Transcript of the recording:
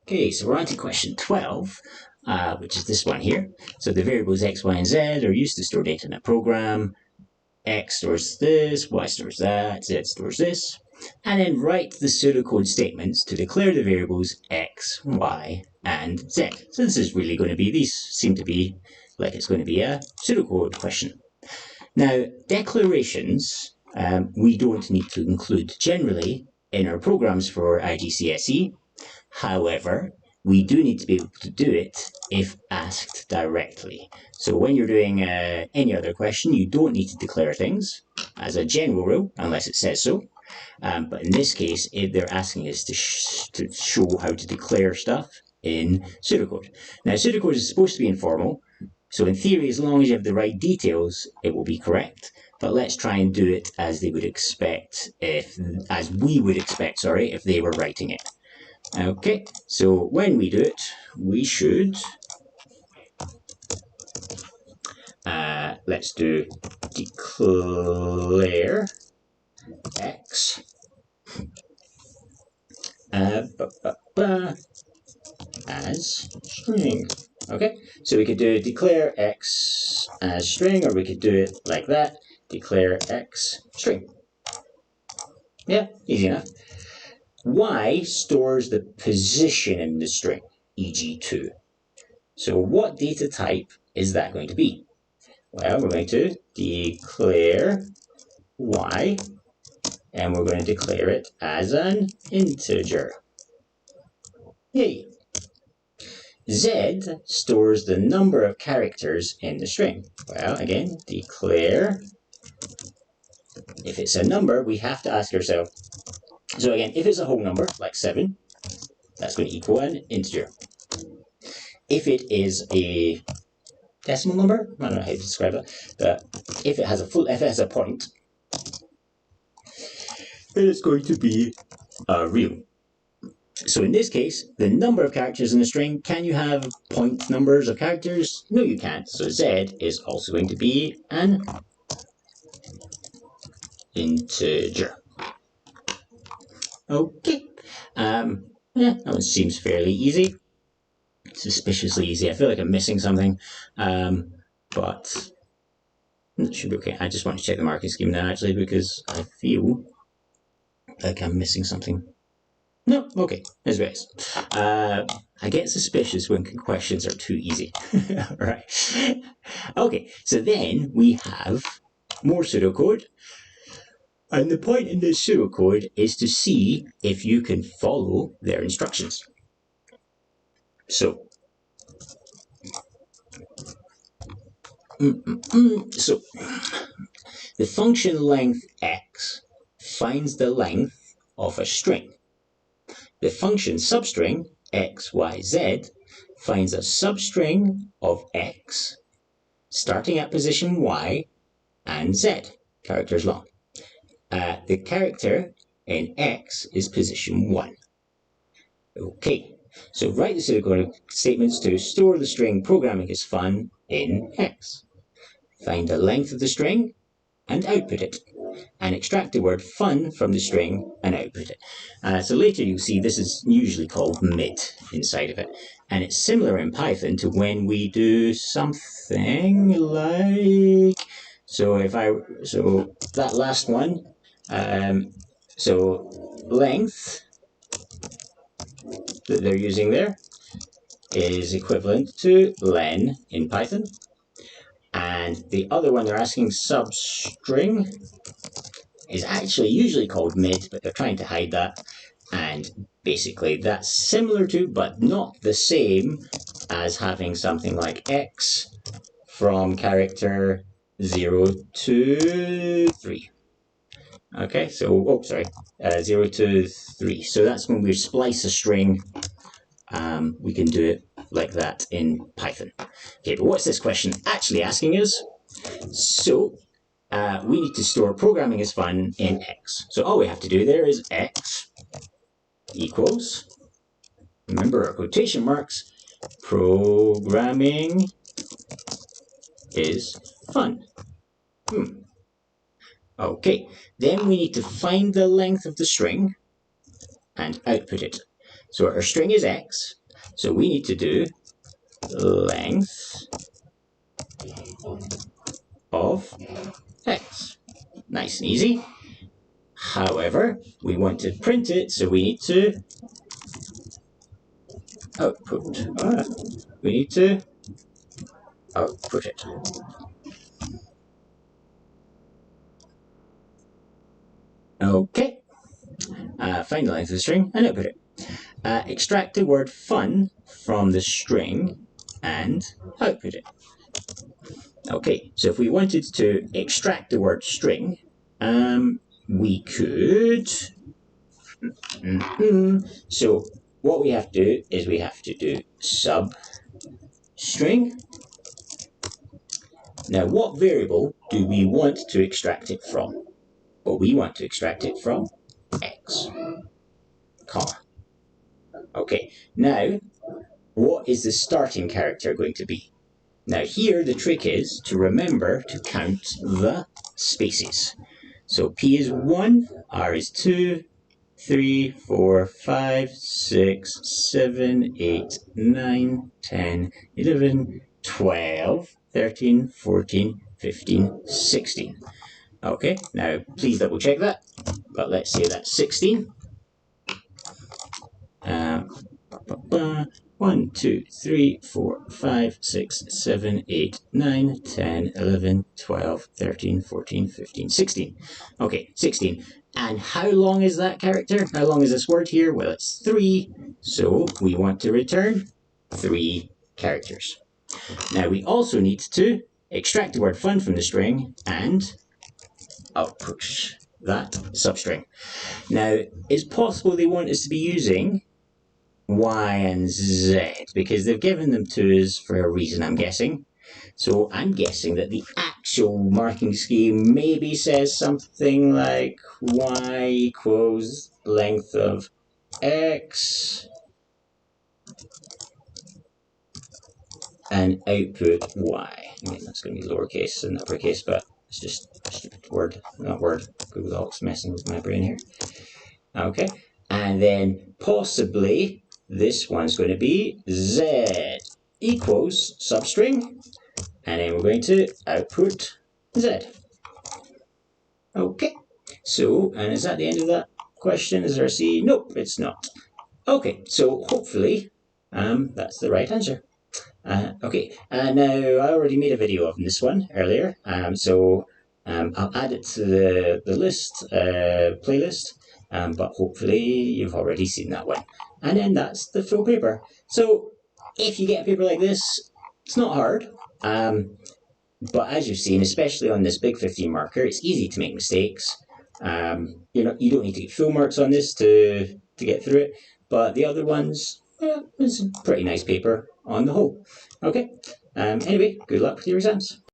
Okay, so we're on to question 12, which is this one here. So the variables x, y, and z are used to store data in a program. X stores this, y stores that, z stores this. And then write the pseudocode statements to declare the variables x, y, and z. So this is really going to be, these seem to be like it's going to be a pseudocode question. Now, declarations we don't need to include generally in our programs for IGCSE. However, we do need to be able to do it if asked directly. So when you're doing any other question, you don't need to declare things as a general rule, unless it says so. But in this case, they're asking us to show how to declare stuff in pseudocode. Now, pseudocode is supposed to be informal, so in theory, as long as you have the right details, it will be correct. But let's try and do it as they would expect, as we would expect, if they were writing it. Okay, so when we do it, we should, let's do declare x as string. Okay, so we could do declare x as string, or we could do it like that, declare x string. Yeah, easy enough. Y stores the position in the string, e.g. 2. So what data type is that going to be? Well, we're going to declare y, and we're going to declare it as an integer. Yay! Z stores the number of characters in the string. Well, again, declare. If it's a number, we have to ask ourselves. So again, if it's a whole number, like 7, that's going to equal an integer. If it is a decimal number, I don't know how to describe that, but if it has a point, then it's going to be real. So in this case, the number of characters in the string, can you have point numbers of characters? No, you can't. So Z is also going to be an integer. Okay. That one seems fairly easy. Suspiciously easy. I feel like I'm missing something, but it should be okay. I just want to check the marking scheme now, actually, because I feel like I'm missing something. No, okay, as always. I get suspicious when questions are too easy. Right. Okay, so then we have more pseudocode. And the point in this pseudocode is to see if you can follow their instructions. So, the function length x finds the length of a string. The function substring x, y, z finds a substring of x starting at position y and z, characters long. The character in x is position 1. Okay, so write the pseudocode statements to store the string programming is fun in x. Find the length of the string and output it, and extract the word fun from the string and output it. So later you'll see this is usually called mid inside of it. And it's similar in Python to when we do something like, so that last one, so length that they're using there is equivalent to len in Python. And the other one they're asking substring is actually usually called mid, but they're trying to hide that. And basically that's similar to, but not the same as having something like x from character 0 to 3. Okay, so, 0 to 3. So that's when we splice a string. We can do it like that in Python. Okay, but what's this question actually asking us? So, we need to store programming is fun in x. So all we have to do there is x equals, remember our quotation marks, programming is fun. Okay, then we need to find the length of the string and output it. So our string is x, so we need to do length of x. Nice and easy. However, we want to print it, so we need to output. We need to output it. Okay. Find the length of the string and output it. Extract the word fun from the string and output it. Okay, so if we wanted to extract the word string, we could. So what we have to do is we have to do sub string. Now, what variable do we want to extract it from? Well, we want to extract it from x, comma. Okay, now, what is the starting character going to be? Now, here the trick is to remember to count the spaces. So P is 1, R is 2, 3, 4, 5, 6, 7, 8, 9, 10, 11, 12, 13, 14, 15, 16. Okay, now please double check that, but let's say that's 16. 1, 2, 3, 4, 5, 6, 7, 8, 9, 10, 11, 12, 13, 14, 15, 16. Okay, 16. And how long is that character? How long is this word here? Well, it's 3. So we want to return 3 characters. Now we also need to extract the word fun from the string and output that substring. Now, it's possible they want us to be using Y and Z because they've given them to us for a reason, I'm guessing. So I'm guessing that the actual marking scheme maybe says something like y equals length of x and output y. I mean, that's going to be lowercase and uppercase, but it's just a stupid word, not word. Google Docs messing with my brain here. Okay, and then possibly this one's going to be z equals substring, and then we're going to output z. Okay, so, and is that the end of that question? Is there a C? Nope, it's not. Okay, so hopefully that's the right answer. Okay, now I already made a video of this one earlier, so I'll add it to the list, playlist, but hopefully you've already seen that one. And then that's the full paper. So if you get a paper like this, it's not hard, but as you've seen, especially on this big 15 marker, it's easy to make mistakes. You don't need to get full marks on this to get through it, but the other ones, it's a pretty nice paper on the whole. Okay, anyway, good luck with your exams.